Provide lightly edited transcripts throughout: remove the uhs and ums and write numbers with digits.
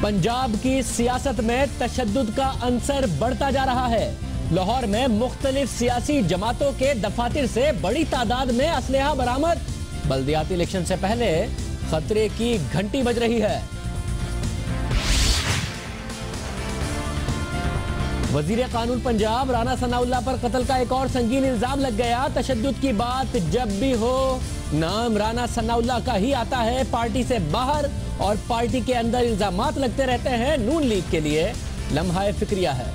पंजाब की सियासत में तशद्दुद का अंसर बढ़ता जा रहा है। लाहौर में मुख्तलिफ सियासी जमातों के दफातर से बड़ी तादाद में असलहा बरामद। बल्दियाती इलेक्शन से पहले खतरे की घंटी बज रही है। वजीर कानून पंजाब राना सनाउल्लाह पर कत्ल का एक और संगीन इल्जाम लग गया। तशद्दुद की बात जब भी हो नाम राना सनाउल्लाह का ही आता है। पार्टी से बाहर और पार्टी के अंदर इल्जामात लगते रहते हैं। नून लीग के लिए लम्हा फिक्रिया है।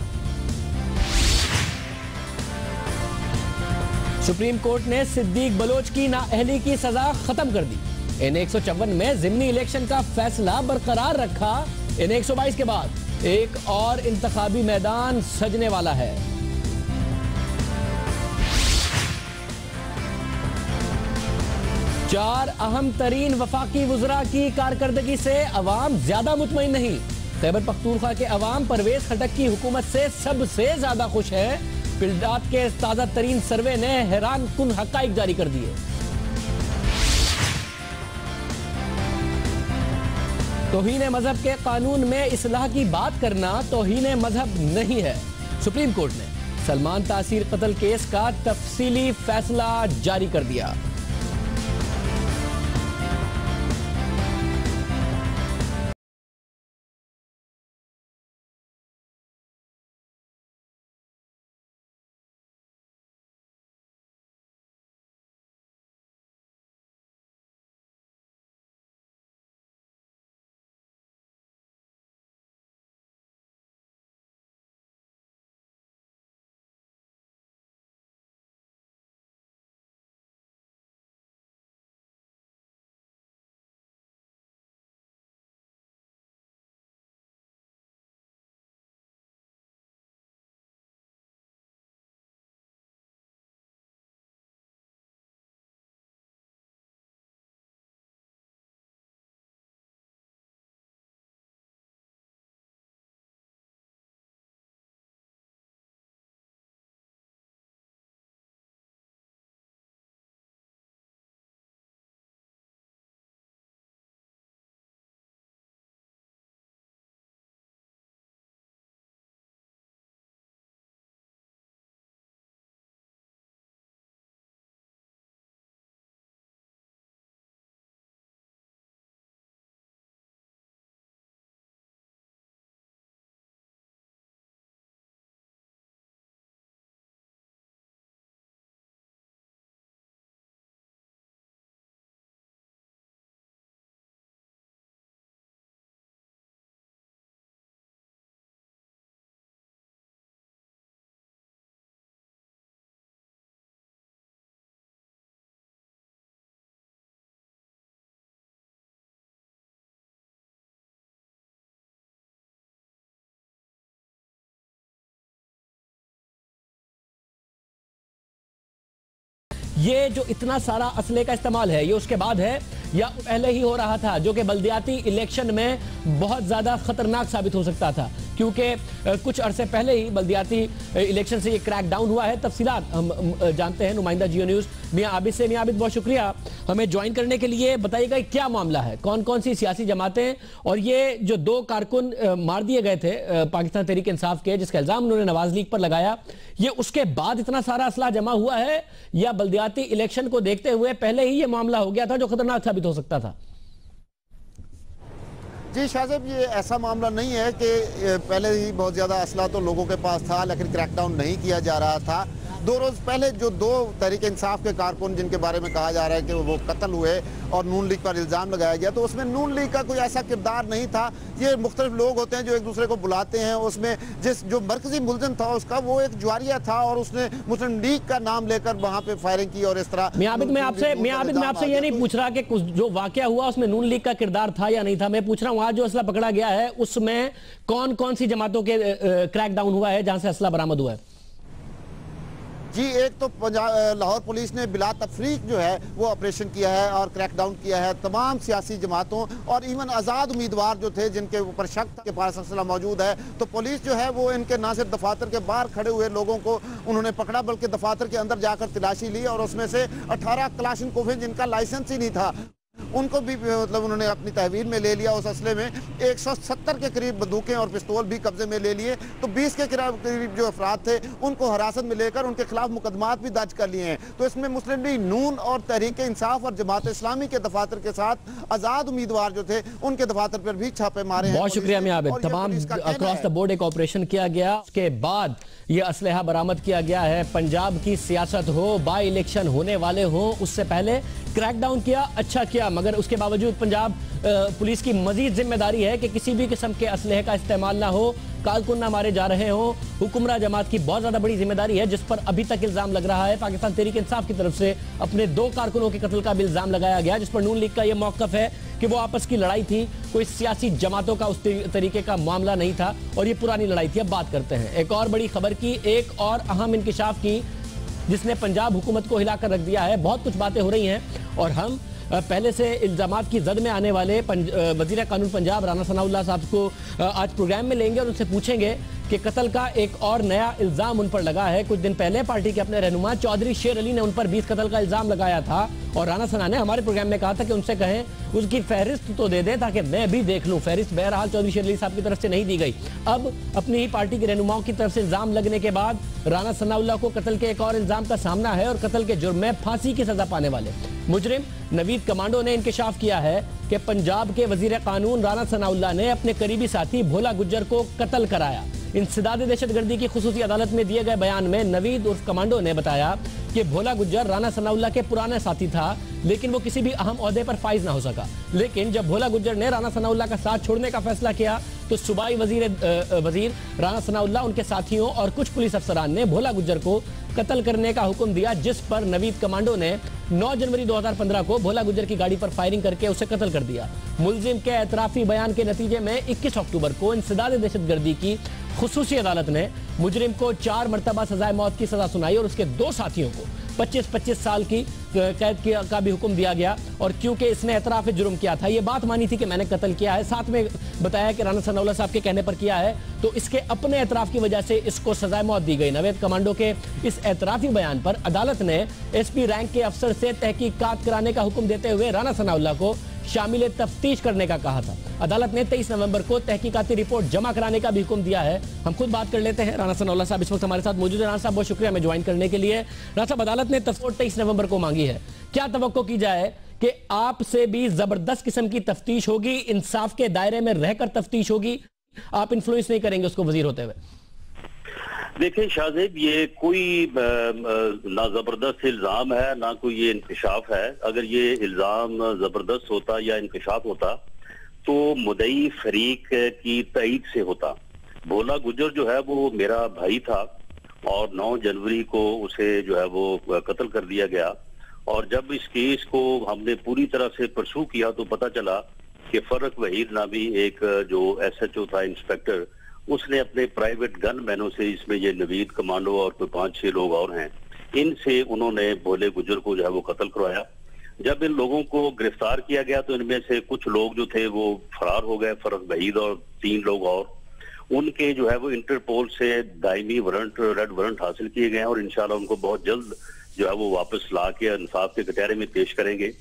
सुप्रीम कोर्ट ने सिद्दीक बलोच की नाअहली की सजा खत्म कर दी। इन 154 में जिमनी इलेक्शन का फैसला बरकरार रखा। इन 122 के बाद एक और इंतखाबी मैदान सजने वाला है। चार अहम तरीन वफाकी वुज़रा की कारकर्दगी से अवाम ज्यादा मुतमईन नहीं। खैबर पख्तूनख्वा के अवाम परवेज खटक की हुकूमत से सबसे ज्यादा खुश है। पिलडात के ताजा तरीन सर्वे ने हैरान कुन हकाइक जारी कर दिए। तौहीन मजहब के कानून में इस्लाह की बात करना तौहीन मजहब नहीं है। सुप्रीम कोर्ट ने सलमान तासीर कत्ल केस का तफसीली फैसला जारी कर दिया। ये जो इतना सारा असले का इस्तेमाल है ये उसके बाद है या पहले ही हो रहा था, जो कि बल्दियाती इलेक्शन में बहुत ज्यादा खतरनाक साबित हो सकता था, क्योंकि कुछ अरसे पहले ही बल्दियाती इलेक्शन से ये क्रैक डाउन हुआ है। तफसीलात हम जानते हैं नुमाइंदा जियो न्यूज मियां आबिद से। मियां आबिद, बहुत शुक्रिया हमें ज्वाइन करने के लिए। बताइएगा क्या मामला है, कौन कौन सी सियासी जमातें और ये जो दो कारकुन मार दिए गए थे पाकिस्तान तहरीक इंसाफ के, जिसका इल्जाम उन्होंने नवाज लीग पर लगाया, ये उसके बाद इतना सारा असला जमा हुआ है या बल्दियाती इलेक्शन को देखते हुए पहले ही ये मामला हो गया था जो खतरनाक साबित हो सकता था? जी शाहजेब, ये ऐसा मामला नहीं है कि पहले ही बहुत ज़्यादा असला तो लोगों के पास था लेकिन क्रैकडाउन नहीं किया जा रहा था। 2 रोज़ पहले जो 2 तहरीक इंसाफ के कारकुन जिनके बारे में कहा जा रहा है कि वो कत्ल हुए और नून लीग पर इल्ज़ाम लगाया गया, तो उसमें नून लीग का कोई ऐसा किरदार नहीं था। ये मुख्तलिफ लोग होते हैं जो एक दूसरे को बुलाते हैं। उसमें जो मरकजी मुलजिम था उसका वो एक ज्वारिया था और उसने मुस्लिम लीग का नाम लेकर वहाँ पे फायरिंग की और इस तरह। मियां आबिद, मैं आपसे ये नहीं पूछ रहा कि जो वाकया हुआ उसमें नून लीग का किरदार था या नहीं था। मैं पूछ रहा हूँ आज जो असला पकड़ा गया है उसमें कौन कौन सी जमातों के क्रैक डाउन हुआ है जहां से असला बरामद हुआ है? जी, एक तो लाहौर पुलिस ने बिला तफरीक जो है वो ऑपरेशन किया है और क्रैकडाउन किया है तमाम सियासी जमातों और इवन आज़ाद उम्मीदवार जो थे जिनके ऊपर शक के पास असला मौजूद है, तो पुलिस जो है वो इनके ना सिर्फ दफातर के बाहर खड़े हुए लोगों को उन्होंने पकड़ा बल्कि दफातर के अंदर जाकर तलाशी ली और उसमें से 18 क्लाशिनकोव जिनका लाइसेंस ही नहीं था उनको भी मतलब उन्होंने अपनी तहवील में ले लिया। उस असले में 170 के करीब बंदूकें और पिस्तौल भी कब्जे में ले लिए। तो 20 के करीब जो अफराद थे उनको हिरासत में लेकर उनके खिलाफ मुकदमात भी दर्ज कर लिए हैं। तो इसमें मुस्लिम लीग नून और तहरीक इंसाफ और जमात इस्लामी के दफातर के साथ आजाद उम्मीदवार जो थे उनके दफातर पर भी छापे मारे हैं। बहुत शुक्रिया मियां आबिद। तमाम अक्रॉस द बोर्ड एक ऑपरेशन किया गया, उसके बाद ये असलहा बरामद किया गया है। पंजाब की सियासत हो, बाई इलेक्शन होने वाले हो, उससे पहले क्रैकडाउन किया, अच्छा किया, मगर उसके बावजूद पंजाब पुलिस की मजीद जिम्मेदारी है कि किसी भी किस्म के असलहे का इस्तेमाल ना हो, कारकुन ना मारे जा रहे हो। हुक्मरां जमात की बहुत ज्यादा बड़ी जिम्मेदारी है, जिस पर अभी तक इल्जाम लग रहा है। पाकिस्तान तहरीक इंसाफ की तरफ से अपने 2 कारकुनों के कत्ल का भी इल्जाम लगाया गया, जिस पर नून लीग का यह मौकफ है कि वो आपस की लड़ाई थी, कोई सियासी जमातों का उस तरीके का मामला नहीं था और ये पुरानी लड़ाई थी। अब बात करते हैं एक और बड़ी खबर की, एक और अहम इंकिशाफ की, जिसने पंजाब हुकूमत को हिलाकर रख दिया है। बहुत कुछ बातें हो रही हैं और हम पहले से इल्जामात की जद में आने वाले वजीर कानून पंजाब राना सनाउल्लाह साहब को आज प्रोग्राम में लेंगे और उनसे पूछेंगे कि कत्ल का एक और नया इल्जाम उन पर लगा है। कुछ दिन पहले पार्टी के अपने रहनुमा चौधरी शेर अली ने उन पर 20 कत्ल का इल्जाम लगाया था और राना सना ने हमारे प्रोग्राम में कहा था कि उनसे कहें उसकी फहरिस्त तो दे दें ताकि मैं भी देख लूं। फहरिस्त बहरहाल चौधरी शेर अली साहब की तरफ से नहीं दी गई। अब अपनी ही पार्टी के रहनुमाओं की तरफ से इल्जाम लगने के बाद राना सनाउल्लाह को कत्ल के एक और इल्जाम का सामना है और कत्ल के जुर्म में फांसी की सजा पाने वाले मुजरिम नवीद कमांडो ने इंकिशाफ किया है कि पंजाब के वजीर कानून राना सनाउल्लाह ने अपने करीबी साथी भोला गुज्जर को कत्ल कराया। इंसदाद दहशतगर्दी की खुसूसी अदालत में दिए गए बयान में नवीद उर्फ कमांडो ने बताया कि भोला गुज्जर राना सनाउल्लाह के पुराना साथी था, लेकिन वो किसी भी अहम ओहदे पर फाइज ना हो सका। लेकिन जब भोला गुज्जर ने राना सनाउल्लाह का साथ छोड़ने का फैसला किया तो सूबाई वजीर राना सनाउल्लाह, उनके साथियों और कुछ पुलिस अफसरान ने भोला गुज्जर को कत्ल करने का हुक्म दिया, जिस पर नवीद कमांडो ने 9 जनवरी 2015 को भोला गुज्जर की गाड़ी पर फायरिंग करके उसे कत्ल कर दिया। मुलजिम के एतराफी बयान के नतीजे में 21 अक्टूबर को इंसदाद दहशतगर्दी की खुसूसी अदालत ने मुजरिम को 4 मरतबा सजाए मौत की सजा सुनाई और उसके 2 साथियों को 25-25 साल की कैद का भी हुक्म दिया गया। और क्योंकि इसने एतराफ जुर्म किया था, ये बात मानी थी कि मैंने कत्ल किया है, साथ में बताया कि राना सनाउल्लाह साहब के कहने पर किया है, तो इसके अपने एतराफ की वजह से इसको सजाए मौत दी गई। नवीद कमांडो के इस एतराफी बयान पर अदालत ने एसपी रैंक के अफसर से तहकीकात कराने का हुक्म देते हुए राना सनाउल्लाह को शामिल तफ्तीश करने का कहा था। अदालत ने 23 नवंबर को तहकीकाती रिपोर्ट जमा कराने का भी हुक्म दिया है। हम खुद बात कर लेते हैं। राना सनाउल्लाह साहब इस वक्त हमारे साथ मौजूद है। राना साहब बहुत शुक्रिया हमें ज्वाइन करने के लिए। राना साहब, अदालत ने तफ्तीश 23 नवंबर को मांगी है, क्या तवक्को की जाए कि आपसे भी जबरदस्त किस्म की तफ्तीश होगी, इंसाफ के दायरे में रहकर तफ्तीश होगी, आप इन्फ्लुएंस नहीं करेंगे उसको वजीर होते हुए? देखिए शाहजेब, ये कोई ना जबरदस्त इल्जाम है ना कोई ये इंकशाफ है। अगर ये इल्जाम जबरदस्त होता या इंकशाफ होता तो मुदई फरीक की तईद से होता। भोला गुज्जर जो है वो मेरा भाई था और 9 जनवरी को उसे जो है वो कत्ल कर दिया गया। और जब इस केस को हमने पूरी तरह से परसू किया तो पता चला कि फर्रक वहीद नामी एक जो SHO था, इंस्पेक्टर, उसने अपने प्राइवेट गन मैनों से, इसमें ये नवीद कमांडो और कोई 5-6 लोग और हैं, इनसे उन्होंने भोले गुज्जर को जो है वो कत्ल करवाया। जब इन लोगों को गिरफ्तार किया गया तो इनमें से कुछ लोग जो थे वो फरार हो गए, फर्रक वहीद और 3 लोग और। उनके जो है वो इंटरपोल से दायमी वारंट, रेड वारंट हासिल किए गए हैं और इंशाल्लाह उनको बहुत जल्द जो है वो वापस ला के इंसाफ के कटहरे में पेश करेंगे।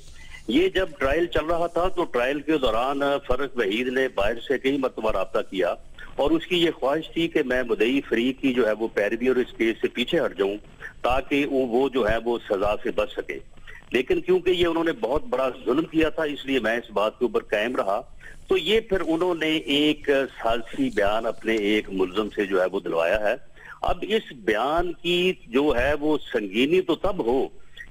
ये जब ट्रायल चल रहा था तो ट्रायल के दौरान फर्रक वहीद ने बाहर से कई मरतबा राब्ता किया और उसकी ये ख्वाहिश थी कि मैं मुदई फरीक की जो है वो पैरवी और इस केस से पीछे हट जाऊं ताकि वो जो है वो सजा से बच सके। लेकिन क्योंकि ये उन्होंने बहुत बड़ा जुल्म किया था, इसलिए मैं इस बात के ऊपर कायम रहा। तो ये फिर उन्होंने एक साजिशी बयान अपने एक मुल्ज़िम से जो है वो दिलवाया है। अब इस बयान की जो है वो संगीनी तो तब हो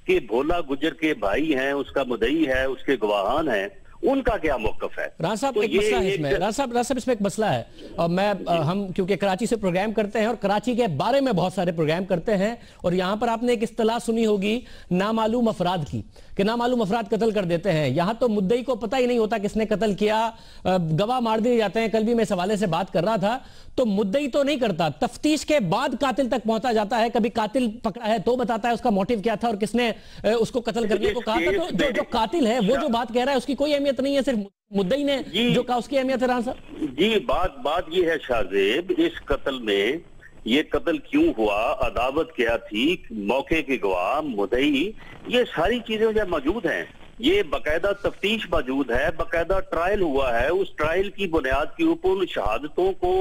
कि भोला गुज्जर के भाई हैं, उसका मुदई है, उसके गवाहान हैं, उनका क्या मौकफ है। राना साहब, तो एक मसला है इसमें। राना साहब इसमें एक मसला है और हम क्योंकि कराची से प्रोग्राम करते हैं और कराची के बारे में बहुत सारे प्रोग्राम करते हैं और यहां पर आपने एक इस्तिलाह सुनी होगी नामालूम अफराद की, कि नामालूम अफराद कत्ल कर देते हैं। यहां तो मुद्दई को पता ही नहीं होता किसने कत्ल किया, गवाह मार दिए जाते हैं। कल भी मैं इस हवाले से बात कर रहा था, तो मुद्दई तो नहीं करता, तफ्तीश के बाद कातिल तक पहुंचा जाता है। कभी कातिल पकड़ा है तो बताता है उसका मोटिव क्या था और किसने उसको कत्ल करने को कहा था। तो जो कातिल है वो जो बात कह रहा है उसकी कोई अहमियत नहीं है, सिर्फ मुद्दई ने जो कहा उसकी अहमियत है। राना साहब जी, बात ये है शाहजेब, इस कत्ल में ये कत्ल क्यों हुआ, अदावत क्या थी, मौके के गवाह, मुदई, ये सारी चीजें जो मौजूद हैं। ये बाकायदा तफ्तीश मौजूद है, बाकायदा ट्रायल हुआ है। उस ट्रायल की बुनियाद के ऊपर उन शहादतों को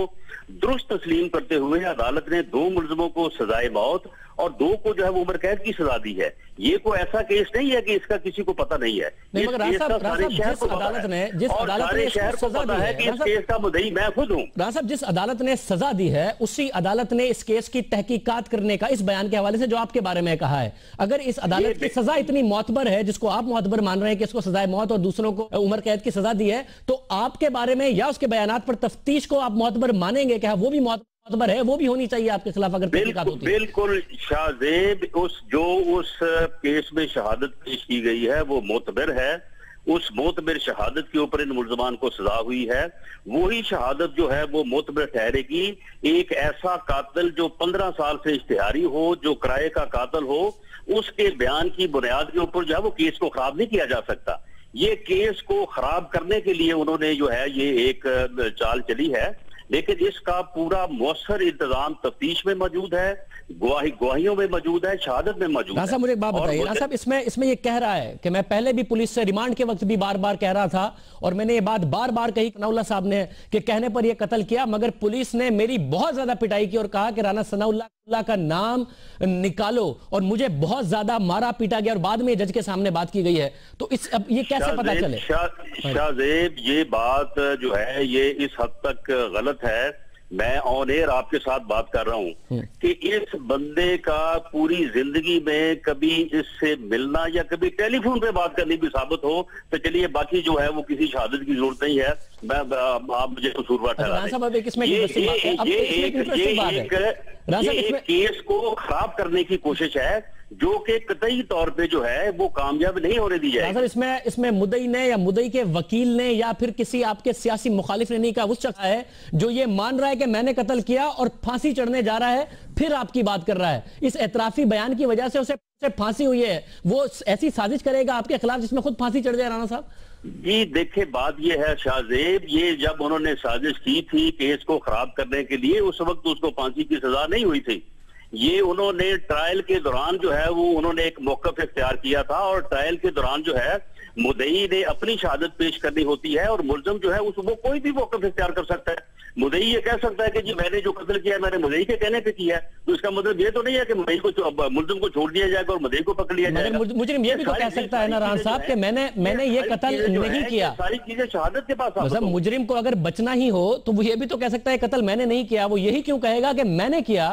दुरुस्त तस्लीम करते हुए अदालत ने 2 मुलजमों को सजाए मौत और 2 को जो है वो उम्र कैद की सजा दी है। ये कोई ऐसा केस नहीं है कि इसका किसी को पता नहीं है। नहीं, मगर जिस अदालत ने इसको सजा दी है कि इस केस का मुद्दई मैं खुद हूं। राणा साहब, जिस अदालत ने सजा दी है उसी अदालत ने इस केस की तहकीकात करने का, इस बयान के हवाले से जो आपके बारे में कहा है, अगर इस अदालत की सजा इतनी मौतबर है, जिसको आप मौतबर मान रहे हैं कि इसको सजाए मौत और दूसरों को उम्र कैद की सजा दी है, तो आपके बारे में या उसके बयानात पर तफ्तीश को आप मौतबर मानेंगे? क्या वो भी मौतबर है, वो भी होनी चाहिए आपके खिलाफ अगर तहकीकात होती है? बिल्कुल शाहजेब, उस केस में शहादत पेश की गई है वो मोतबर है। उस मोतबर शहादत के ऊपर इन मुल्जमान को सजा हुई है। वही शहादत जो है वो मोतबर ठहरेगी। एक ऐसा कातिल जो 15 साल से इश्तिहारी हो, जो किराए का कातिल हो, उसके बयान की बुनियाद के ऊपर जो है वो केस को खराब नहीं किया जा सकता। ये केस को खराब करने के लिए उन्होंने जो है ये एक चाल चली है, लेकिन इसका पूरा मौसर इंतजाम तफ्तीश में मौजूद है, गवाहियों में मौजूद है, शहादत में मौजूद है। मुझे एक बात बताइए राणा साहब, इसमें ये कह रहा है कि मैं पहले भी पुलिस से रिमांड के वक्त भी बार बार कह रहा था और मैंने ये बात बार बार कही सनाउल्लाह साहब ने कि कहने पर ये कत्ल किया, मगर पुलिस ने मेरी बहुत ज्यादा पिटाई की और कहा कि राणा सनाउल्लाह का नाम निकालो और मुझे बहुत ज्यादा मारा पीटा गया और बाद में जज के सामने बात की गई है। तो अब ये कैसे पता चले? शाहजेब, ये बात जो है ये इस हद तक गलत है। मैं ऑन एयर आपके साथ बात कर रहा हूं कि इस बंदे का पूरी जिंदगी में कभी इससे मिलना या कभी टेलीफोन पे बात करनी भी साबित हो तो चलिए, बाकी जो है वो किसी शहादत की जरूरत नहीं है। आप मुझे कसूरवार ठहरा ये केस को खराब करने की कोशिश है जो कि कतई तौर पे जो है वो कामयाब नहीं होने दी जाएगी। इसमें मुद्दई ने या मुद्दई के वकील ने या फिर किसी आपके सियासी मुखालिफ ने नहीं कहा, उस शख्स है जो ये मान रहा है कि मैंने कत्ल किया और फांसी चढ़ने जा रहा है, फिर आपकी बात कर रहा है। इस एतराफी बयान की वजह से उसे फांसी हुई है, वो ऐसी साजिश करेगा आपके खिलाफ जिसमें खुद फांसी चढ़ जाए? राणा साहब जी देखिए, बात ये है शाहजेब, ये जब उन्होंने साजिश की थी केस को खराब करने के लिए, उस वक्त उसको फांसी की सजा नहीं हुई थी। ये उन्होंने ट्रायल के दौरान जो है वो उन्होंने एक मौकफ इख्तियार किया था और ट्रायल के दौरान जो है मुद्दई ने अपनी शहादत पेश करनी होती है और मुल्ज़िम जो है वो कोई भी मौकफ इख्तियार कर सकता है। मुद्दई ये कह सकता है कि जी मैंने जो कत्ल किया मैंने मुद्दई के कहने पे किया है, तो इसका मतलब ये तो नहीं है कि मुल्ज़िम को छोड़ दिया जाएगा और मुद्दई को पकड़ लिया जाएगा। मुजरिम ये भी तो कह सकता है ना राणा साहब कि मैंने ये कत्ल नहीं किया। सारी चीजें शहादत के पास, मतलब मुजरिम को अगर बचना ही हो तो वो ये भी तो कह सकता है कत्ल मैंने नहीं किया। वो यही क्यों कहेगा कि मैंने किया,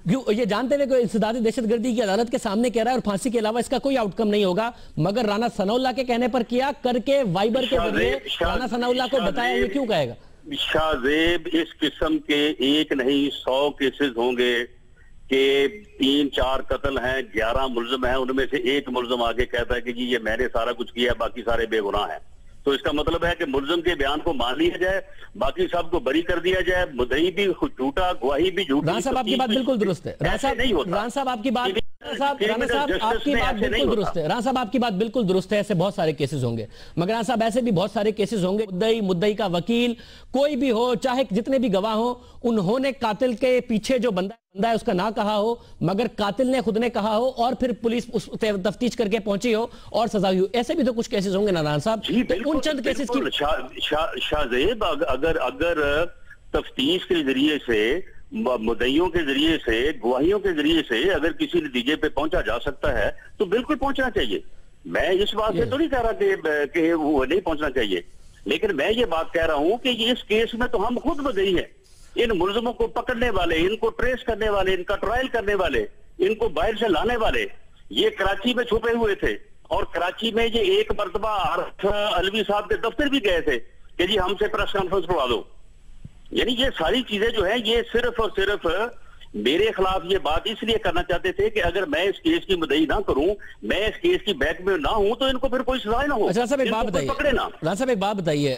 क्यों ये जानते हुए इंसदादी दहशतगर्दी की अदालत के सामने कह रहा है और फांसी के अलावा इसका कोई आउटकम नहीं होगा, मगर राणा सनाउल्लाह के कहने पर किया करके वाइबर के जरिए राणा सनाउल्लाह को बताया, ये क्यों कहेगा? शाहजेब, इस किस्म के एक नहीं 100 केसेस होंगे कि 3-4 कत्ल हैं, 11 मुल्ज़िम हैं, उनमें से एक मुल्ज़िम आगे कहता है कि जी ये मैंने सारा कुछ किया, बाकी सारे बेगुनाह हैं। तो इसका मतलब है कि मुल्ज़िम के बयान को मान लिया जाए, बाकी सबको बरी कर दिया जाए, मुद्दई भी झूठा, गवाही भी झूठी। राणा साहब आपकी बात बिल्कुल दुरुस्त है। राणा साहब आपकी बात बिल्कुल दुरुस्त है। राणा साहब आपकी बात बिल्कुल दुरुस्त है। ऐसे बहुत सारे केसेस होंगे, मगर राणा साहब ऐसे भी बहुत सारे केसेस होंगे, मुद्दई का वकील कोई भी हो, चाहे जितने भी गवाह हो, उन्होंने कातिल के पीछे जो बंदा है उसका ना कहा हो, मगर कातिल ने खुद ने कहा हो और फिर पुलिस उस तफ्तीश करके पहुंची हो और सजा हुई हो। ऐसे भी तो कुछ केसेस होंगे ना राणा साहब? तो उन चंद केसेस की शाहजेब, अगर तफ्तीश के जरिए से, मुद्दइयों के जरिए से, गवाहियों के जरिए से अगर किसी नतीजे पे पहुंचा जा सकता है तो बिल्कुल पहुंचना चाहिए। मैं इस बात से तो नहीं कह रहा कि वो नहीं पहुंचना चाहिए, लेकिन मैं ये बात कह रहा हूं कि इस केस में तो हम खुद मुद्दई हैं। इन मुल्ज़िमों को पकड़ने वाले, इनको ट्रेस करने वाले, इनका ट्रायल करने वाले, इनको बाहर से लाने वाले, ये कराची में छुपे हुए थे और कराची में ये एक मरतबा आरिफ अलवी साहब के दफ्तर भी गए थे कि जी हमसे प्रेस कॉन्फ्रेंस करवा दो। यानी ये सारी चीजें जो है ये सिर्फ और सिर्फ मेरे खिलाफ ये बात इसलिए करना चाहते थे कि अगर मैं इस केस की मुद्दई ना करूं, मैं इस केस की बैक में ना हूं, तो इनको फिर कोई सजा ना हो। अच्छा साहब एक बात बताइए, राणा साहब एक बात बताइए,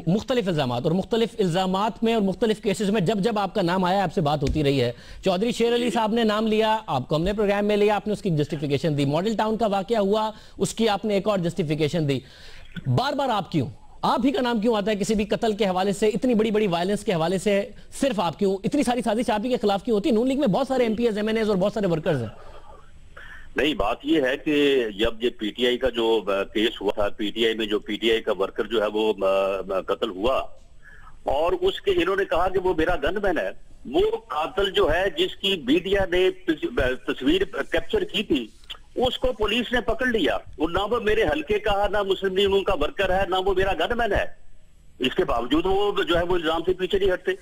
मुख्तलिफ इल्जामात और मुख्तलिफ इल्जामात में और मुख्तलिफ केसेस में जब जब आपका नाम आया, आपसे बात होती रही है, चौधरी शेर अली साहब ने नाम लिया, आपको हमने प्रोग्राम में लिया, आपने उसकी जस्टिफिकेशन दी, मॉडल टाउन का वाकया हुआ उसकी आपने एक और जस्टिफिकेशन दी, बार बार आप ही का नाम क्यों आता है किसी भी कत्ल के हवाले से, इतनी बड़ी बड़ी वायलेंस के हवाले से? सिर्फ आप क्यों, इतनी सारी साजिश आप ही के खिलाफ क्यों होती है? नून लीग में बहुत सारे एमपीएस, एमएनएस और बहुत सारे वर्कर्स हैं। नहीं, बात ये है कि जब ये पीटीआई का जो केस हुआ था, पीटीआई में जो पीटीआई का वर्कर जो है वो कत्ल हुआ, और उसके इन्होंने कहा कि वो मेरा गनमैन है। वो कातिल जो है जिसकी मीडिया ने तस्वीर कैप्चर की थी, उसको पुलिस ने पकड़ लिया। और ना वो मेरे हल्के का, ना मुस्लिम लीग नून का वर्कर है, ना वो मेरा गनमैन है। इसके बावजूद वो जो है वो इल्जाम से पीछे नहीं हटते।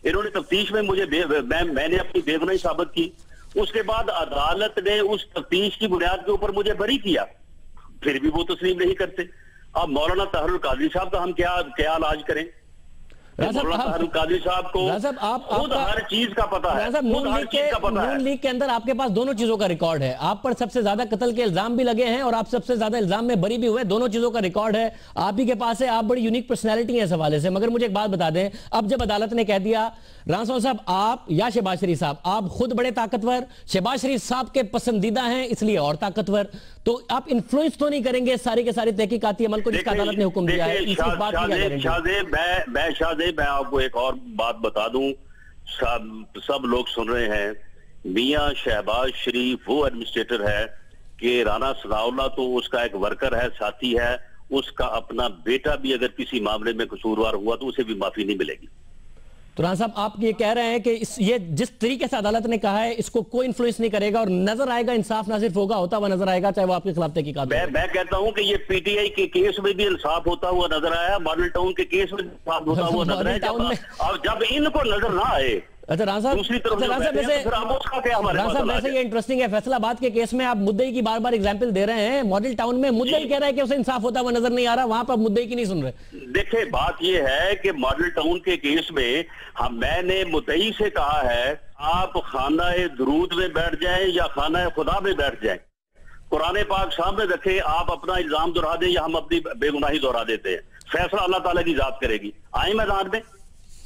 इन्होंने तफ्तीश में मुझे मैंने अपनी बेगुनाही साबित की। उसके बाद अदालत ने उस तफ्तीश की बुनियाद के ऊपर मुझे बरी किया, फिर भी वो तस्लीम नहीं करते। अब मौलाना ताहिरुल कादरी साहब का हम क्या इलाज करें? कादरी साहब को खुद हर चीज का पता है, नून लीग के अंदर आपके पास दोनों चीजों का रिकॉर्ड है। आप पर सबसे ज्यादा कत्ल के इल्जाम भी लगे हैं और आप सबसे ज्यादा इल्जाम में बरी भी हुए, दोनों चीजों का रिकॉर्ड है आप ही के पास है। आप बड़ी यूनिक पर्सनैलिटी है इस हवाले से। मगर मुझे एक बात बता दें, अब जब अदालत ने कह दिया राना साहब आप या शहबाज शरीफ साहब, आप खुद बड़े ताकतवर, शहबाज शरीफ साहब के पसंदीदा हैं इसलिए और ताकतवर, तो आप इन्फ्लुएंस तो नहीं करेंगे सारी के सारे तहकीकाती अमल को जिसका अदालत ने हुक्म दिया है? मैं आपको एक और बात बता दूं, सब लोग सुन रहे हैं, मियां शहबाज शरीफ वो एडमिनिस्ट्रेटर है कि राना सनाउल्लाह तो उसका एक वर्कर है, साथी है। उसका अपना बेटा भी अगर किसी मामले में कसूरवार हुआ तो उसे भी माफी नहीं मिलेगी। तो राना साहब आप ये कह रहे हैं कि ये जिस तरीके से अदालत ने कहा है इसको कोई इन्फ्लुएंस नहीं करेगा और नजर आएगा, इंसाफ ना सिर्फ होगा, होता हुआ नजर आएगा, चाहे वो आपके खिलाफ तहकीकात। मैं कहता हूं कि ये पीटीआई के केस में भी इंसाफ होता हुआ नजर आया, मॉडल टाउन के केस में इंसाफ होता हुआ नजर आया। और जब इनको नजर ना आए, अच्छा राना साहब, वैसे ये इंटरेस्टिंग है, फैसलाबाद के केस में आप मुद्दई की बार बार एग्जांपल दे रहे हैं, मॉडल टाउन में मुद्दई कह रहा है कि उसे इंसाफ होता हुआ नजर नहीं आ रहा, वहां पर मुद्दई की नहीं सुन रहे। देखिए बात ये है कि मॉडल टाउन के केस में मैंने मुद्दई से कहा है आप खाना दुरूद में बैठ जाएं या खाना खुदा में बैठ जाएं, कुरान पाक सामने रखे, आप अपना इल्जाम दोहरा दें या हम अपनी बेगुनाही दोहरा देते हैं, फैसला अल्लाह ताला की जात करेगी। आए मैदान में।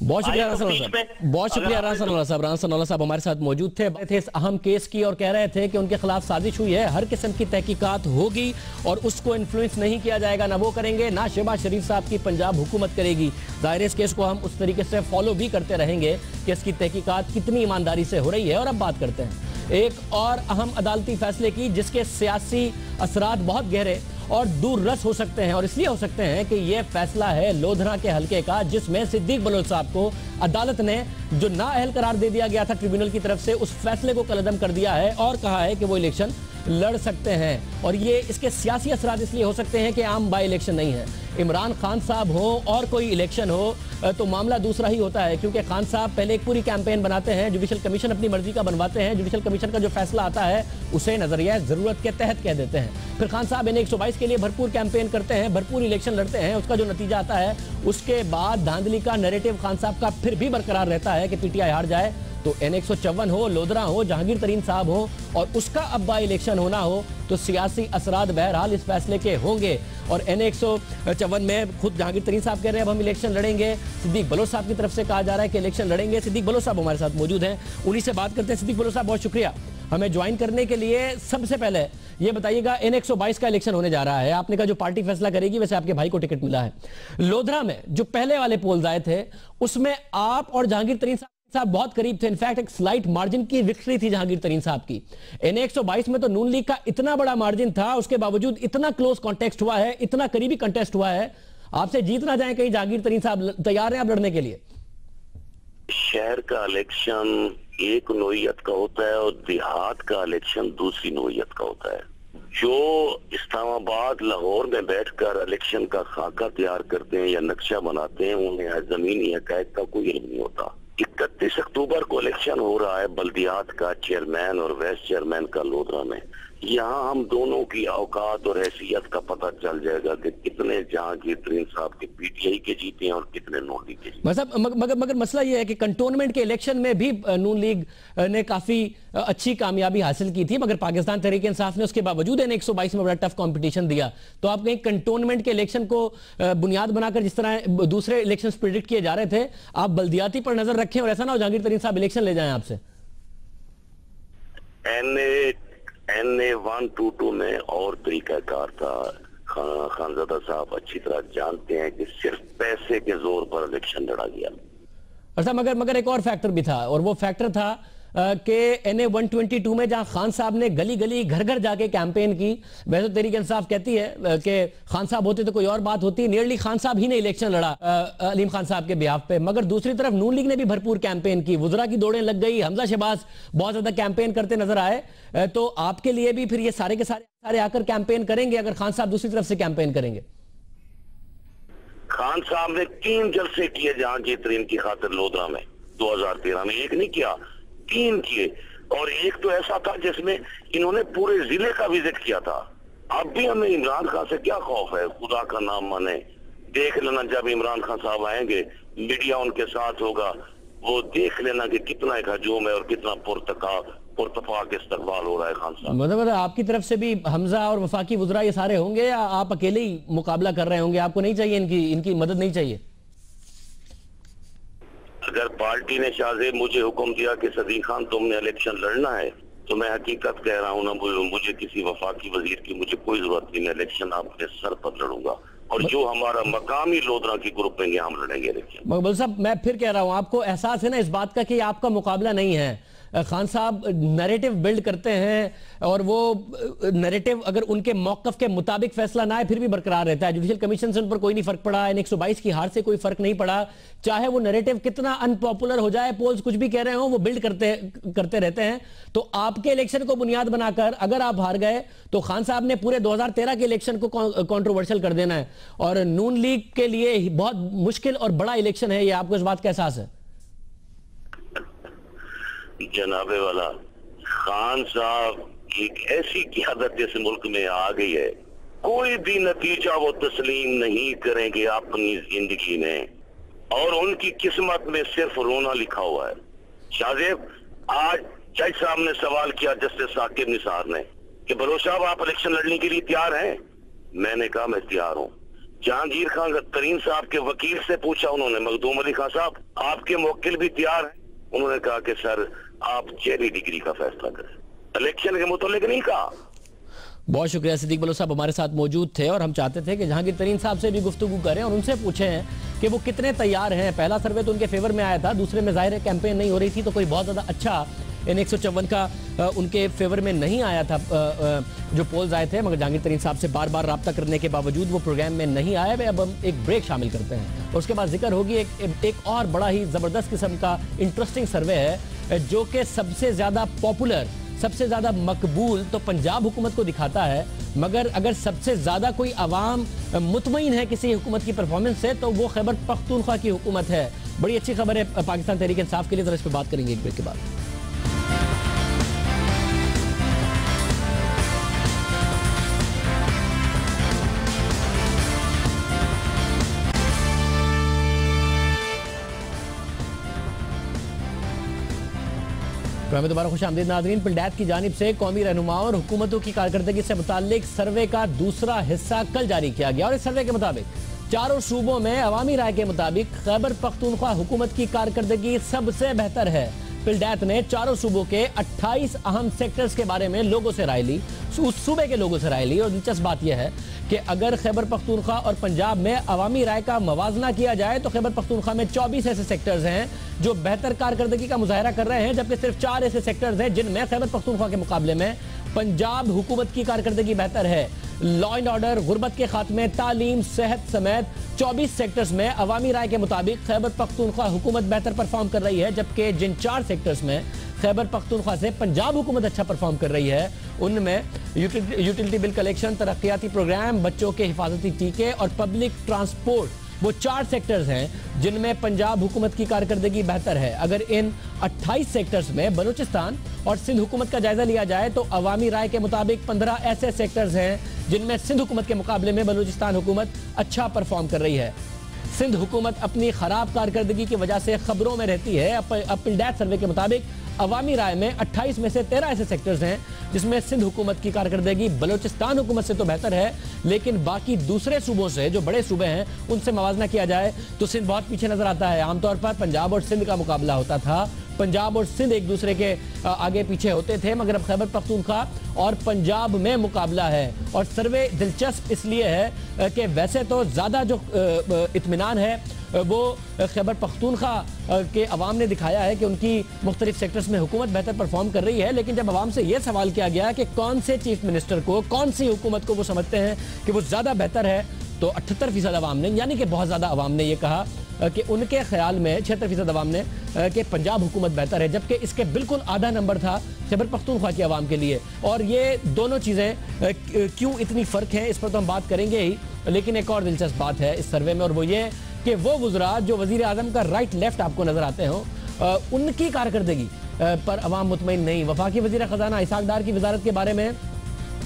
बहुत शुक्रिया राना साहब, बहुत शुक्रिया राना साहब। राना साहब हमारे साथ मौजूद थे इस अहम केस की और कह रहे थे कि उनके खिलाफ साजिश हुई है, हर किस्म की तहकीकात होगी और उसको इन्फ्लुएंस नहीं किया जाएगा, ना वो करेंगे ना शहबाज शरीफ साहब की पंजाब हुकूमत करेगी। जाहिर इस केस को हम उस तरीके से फॉलो भी करते रहेंगे कि इसकी तहकीकात कितनी ईमानदारी से हो रही है। और अब बात करते हैं एक और अहम अदालती फैसले की जिसके सियासी असरात बहुत गहरे और दूररस हो सकते हैं, और इसलिए हो सकते हैं कि यह फैसला है लोधरा के हलके का, जिसमें सिद्दीक बलोच साहब को अदालत ने जो नाअहल करार दे दिया गया था ट्रिब्यूनल की तरफ से, उस फैसले को कलअदम कर दिया है और कहा है कि वो इलेक्शन लड़ सकते हैं। और ये इसके सियासी असरात इसलिए हो सकते हैं कि आम बाई इलेक्शन नहीं है। इमरान खान साहब हो और कोई इलेक्शन हो तो मामला दूसरा ही होता है, क्योंकि खान साहब पहले एक पूरी कैंपेन बनाते हैं, जुडिशल कमीशन अपनी मर्जी का बनवाते हैं, जुडिशल कमीशन का जो फैसला आता है उसे नजरिया जरूरत के तहत कह देते हैं। फिर खान साहब NA 122 के लिए भरपूर कैंपेन करते हैं, भरपूर इलेक्शन लड़ते हैं, उसका जो नतीजा आता है उसके बाद धांधली का नैरेटिव खान साहब का फिर भी बरकरार रहता है कि PTI हार जाए तो NA 154 हो, लोधरा हो, जहांगीर तरीन साहब हो और उसका अब बाई इलेक्शन होना हो तो सियासी असरात बहरहाल इस फैसले के होंगे। और NA 154 में खुद जहांगीर तरीन साहब कह रहे हैं अब हम इलेक्शन लड़ेंगे, सिद्दीक बलोच साहब की तरफ से कहा जा रहा है कि इलेक्शन लड़ेंगे। सिद्दीक बलोच साहब हमारे साथ मौजूद हैं, उन्हीं से बात करते हैं। सिद्दीक बलोच साहब बहुत शुक्रिया हमें ज्वाइन करने के लिए। सबसे पहले ये बताइएगा NA 122 का इलेक्शन होने जा रहा है, आपने कहा जो पार्टी फैसला करेगी, वैसे आपके भाई को टिकट मिला है। लोधरा में जो पहले वाले पोल्स आए थे उसमें आप और जहांगीर तरीन साहब बहुत करीब थे, इनफैक्ट एक स्लाइट मार्जिन की विक्ट्री थी जहांगीर तरीन साहब की। NA 122 में तो नून लीग का इतना बड़ा मार्जिन था, उसके बावजूद इतना क्लोज कॉन्टेस्ट हुआ है, इतना करीबी कंटेस्ट हुआ है, आपसे जीत ना जाए कहीं जहांगीर तरीन साहब तैयार हैं आप लड़ने के लिए? शहर का इलेक्शन एक नोयत का होता है और देहात का इलेक्शन दूसरी नोयत का होता है। जो इस्लामाबाद लाहौर में बैठकर इलेक्शन का खाका तैयार करते हैं या नक्शा बनाते हैं, उन्हें जमीनी हक़ाइक़ का कोई इल्म नहीं होता। 31 अक्टूबर को इलेक्शन हो रहा है बल्दियात का चेयरमैन और वाइस चेयरमैन का लोधरा में। यहाँ हम दोनों की औकात और हैसियत का पता चल जाएगा कि कितने जहांगीर तरीन साहब के PTI के जीते हैं और कितने नून लीग के जीते। मगर मसला यह है कि कंटोनमेंट के इलेक्शन में भी नून लीग ने काफी अच्छी कामयाबी हासिल की थी, मगर पाकिस्तान तहरीक इंसाफ ने उसके बावजूद NA 122 में बड़ा टफ कंपटीशन दिया। तो आप कहीं कंटोनमेंट के इलेक्शन को बुनियाद बनाकर जिस तरह दूसरे इलेक्शन प्रिडिक्ट किए जा रहे थे, आप बल्दियाती पर नजर रखें और ऐसा ना हो जहांगीर तरीन साहब इलेक्शन ले जाएं आपसे। NA 122 में और तरीकाकार था। खानजादा साहब अच्छी तरह जानते हैं कि सिर्फ पैसे के जोर पर इलेक्शन लड़ा गया। अच्छा, मगर एक और फैक्टर भी था और वो फैक्टर था कि NA 122 में जहां खान साहब ने गली गली घर घर जाके कैंपेन की, वैसे तो तहरीक इंसाफ कहती है कि खान साहब होते तो कोई और बात होती, नियरली खान साहब ही ने इलेक्शन लड़ा अलीम खान साहब के बिहाफ पे, मगर दूसरी तरफ नून लीग ने भी भरपूर कैंपेन की, वुज़रा की दौड़ें लग गई, हमजा शहबाज बहुत ज्यादा कैंपेन करते नजर आए। तो आपके लिए भी फिर ये सारे के सारे आकर कैंपेन करेंगे अगर खान साहब दूसरी तरफ से कैंपेन करेंगे? खान साहब ने 3 जलसे किए जहांगीर तरीन की खातिर लोधरा में 2013 में, एक नहीं किया 3 किए, और एक तो ऐसा था जिसमें इन्होंने पूरे जिले का विजिट किया था। अब भी हमें इमरान खान से क्या खौफ है, खुदा का नाम माने, देख लेना जब इमरान खान साहब आएंगे मीडिया उनके साथ होगा, वो देख लेना कि कितना एक हजूम है और कितना पुरतफाक इस्तकबाल हो रहा है खान साहब। मतलब आपकी तरफ से भी हमजा और वफाकी वुज़रा ये सारे होंगे या आप अकेले ही मुकाबला कर रहे होंगे? आपको नहीं चाहिए इनकी मदद नहीं चाहिए? अगर पार्टी ने शाहजेब मुझे हुक्म दिया कि सदीक खान तुमने इलेक्शन लड़ना है, तो मैं हकीकत कह रहा हूँ ना, मुझे किसी वफाकी वजीर की मुझे कोई जरूरत नहीं, मैं इलेक्शन आपके सर पर लड़ूंगा, और जो हमारा मकामी लोधरा की ग्रुप है हम लड़ेंगे इलेक्शन। मकबूल साहब, मैं फिर कह रहा हूँ, आपको एहसास है ना इस बात का कि आपका मुकाबला नहीं है? खान साहब नैरेटिव बिल्ड करते हैं और वो नैरेटिव अगर उनके मौकफ के मुताबिक फैसला ना आए फिर भी बरकरार रहता है। जुडिशियल कमीशन से उन पर कोई नहीं फर्क पड़ा, 122 की हार से कोई फर्क नहीं पड़ा, चाहे वो नैरेटिव कितना अनपॉपुलर हो जाए, पोल्स कुछ भी कह रहे हो, वो बिल्ड करते रहते हैं। तो आपके इलेक्शन को बुनियाद बनाकर अगर आप हार गए तो खान साहब ने पूरे 2013 के इलेक्शन को कंट्रोवर्शियल कर देना है, और नून लीग के लिए बहुत मुश्किल और बड़ा इलेक्शन है ये, आपको इस बात का एहसास है? जनाबे वाला, खान साहब एक ऐसी क़यादत इस मुल्क में आ गई है, कोई भी नतीजा वो तस्लीम नहीं करेंगे अपनी जिंदगी में, और उनकी किस्मत में सिर्फ रोना लिखा हुआ है। शाहजेब, आज जज साहब ने सवाल किया जस्टिस साकिब निसार ने कि बलोच साहब आप इलेक्शन लड़ने के लिए तैयार हैं? मैंने कहा मैं तैयार हूँ। जहांगीर खान तरीन साहब के वकील से पूछा उन्होंने, मखदूम अली खान साहब आपके मुवक्किल भी तैयार हैं? उन्होंने कहा कि सर आप जेरी डिग्री का फैसला करें, इलेक्शन के मुतालिक नहीं कहा। बहुत शुक्रिया। सिद्दीक बलोच साहब हमारे साथ मौजूद थे और हम चाहते थे कि जहांगीर तरीन साहब से भी गुफ्तगू करें और उनसे पूछें कि वो कितने तैयार हैं। पहला सर्वे तो उनके फेवर में आया था, दूसरे में जाहिर है कैंपेन नहीं हो रही थी, तो कोई बहुत ज़्यादा अच्छा इन 154 का उनके फेवर में नहीं आया था जो पोल्स आए थे, मगर जहांगीर तरीन साहब से बार बार रब्ता करने के बावजूद वो प्रोग्राम में नहीं आए। अब हम एक ब्रेक शामिल करते हैं और उसके बाद जिक्र होगी एक और बड़ा ही ज़बरदस्त किस्म का इंटरेस्टिंग सर्वे है जो कि सबसे ज़्यादा पॉपुलर, सबसे ज़्यादा मकबूल तो पंजाब हुकूमत को दिखाता है, मगर अगर सबसे ज़्यादा कोई आवाम मुतमईन है किसी हुकूमत की परफॉर्मेंस से तो वो खैबर पख्तूनख्वा की हुकूमत है। बड़ी अच्छी खबर है पाकिस्तान तहरीक इंसाफ के लिए, जरा इस पर बात करेंगे एक ब्रेक के बाद। दोबारा खुश आमदीद नाज़रीन। पिलडैत की जानिब से कौमी रहनुमाओं और हुकूमतों की कारकर्दगी से मुताल्लिक सर्वे का दूसरा हिस्सा कल जारी किया गया और इस सर्वे के मुताबिक चारों सूबों में अवामी राय के मुताबिक खैबर पख्तूनख्वा हुकूमत की कारकर्दगी सबसे बेहतर है। पिलडैत ने चारों सूबों के 28 अहम सेक्टर्स के बारे में लोगों से राय ली, उस सूबे के लोगों से राय ली, और दिलचस्प बात यह है कि अगर खैबर पख्तूनख्वा और पंजाब में अवामी राय का मवाजना किया जाए तो खैबर पख्तूनख्वा में 24 ऐसे सेक्टर्स हैं जो बेहतर कारकर्दगी का मुजाहरा कर रहे हैं, जबकि सिर्फ 4 ऐसे सेक्टर्स हैं जिनमें खैबर पख्तूनख्वा के मुकाबले में पंजाब हुकूमत की कारकर्दगी बेहतर है। लॉ एंड ऑर्डर, गुर्बत के खात्मे, तालीम, सेहत समेत 24 सेक्टर्स में अवामी राय के मुताबिक खैबर पख्तूनख्वा हुकूमत बेहतर परफॉर्म कर रही है, जबकि जिन 4 सेक्टर्स में खैबर पख्तूनख्वा से पंजाब हुकूमत अच्छा परफॉर्म कर रही है उनमें यूटिलिटी बिल कलेक्शन, तरक्याती प्रोग्राम, बच्चों के हिफाजती टीके और पब्लिक ट्रांसपोर्ट, वो 4 सेक्टर्स हैं जिनमें पंजाब हुकूमत की कारकर्दगी बेहतर है। अगर इन 28 सेक्टर्स में बलूचिस्तान और सिंध हुकूमत का जायजा लिया जाए तो अवामी राय के मुताबिक 15 ऐसे सेक्टर्स हैं जिनमें सिंध हुकूमत के मुकाबले में बलूचिस्तान हुकूमत अच्छा परफॉर्म कर रही है। सिंध हुकूमत अपनी खराब कारकर्दगी की वजह से खबरों में रहती है। अब पिलडैत सर्वे के मुताबिक अवामी राय में 28 में से 13 ऐसे सेक्टर्स हैं जिसमें सिंध हुकूमत की कारकर्दगी बलूचिस्तान हुकूमत से तो बेहतर है, लेकिन बाकी दूसरे सूबों से, जो बड़े सूबे हैं, उनसे मवाजना किया जाए तो सिंध बहुत पीछे नजर आता है। आमतौर पर पंजाब और सिंध का मुकाबला होता था, पंजाब और सिंध एक दूसरे के आगे पीछे होते थे, मगर अब खैबर पख्तूनख्वा और पंजाब में मुकाबला है। और सर्वे दिलचस्प इसलिए है कि वैसे तो ज़्यादा जो इत्मीनान है वो खैबर पख्तूनख्वा के अवाम ने दिखाया है कि उनकी मुख्तलिफ सेक्टर्स में हुकूमत बेहतर परफॉर्म कर रही है, लेकिन जब अवाम से ये सवाल किया गया कि कौन से चीफ मिनिस्टर को, कौन सी हुकूमत को वो समझते हैं कि वो ज़्यादा बेहतर है, तो 78% अवाम ने, यानी कि बहुत ज़्यादा अवाम ने ये कहा कि उनके ख्याल में 76% अवाम ने कि पंजाब हुकूमत बेहतर है, जबकि इसके बिल्कुल आधा नंबर था खैबर पख्तूनख्वा की अवाम के लिए। और ये दोनों चीज़ें क्यों इतनी फ़र्क है, इस पर तो हम बात करेंगे ही, लेकिन एक और दिलचस्प बात है इस सर्वे में, और वो ये कि वो वज़रा जो वज़ीर आज़म का राइट लेफ्ट आपको नज़र आते हों, उनकी कारकर्दगी पर अवाम मुतमईन नहीं। वफाकी वज़ीर ख़ज़ाना इसहाक़ डार की वज़ारत के बारे में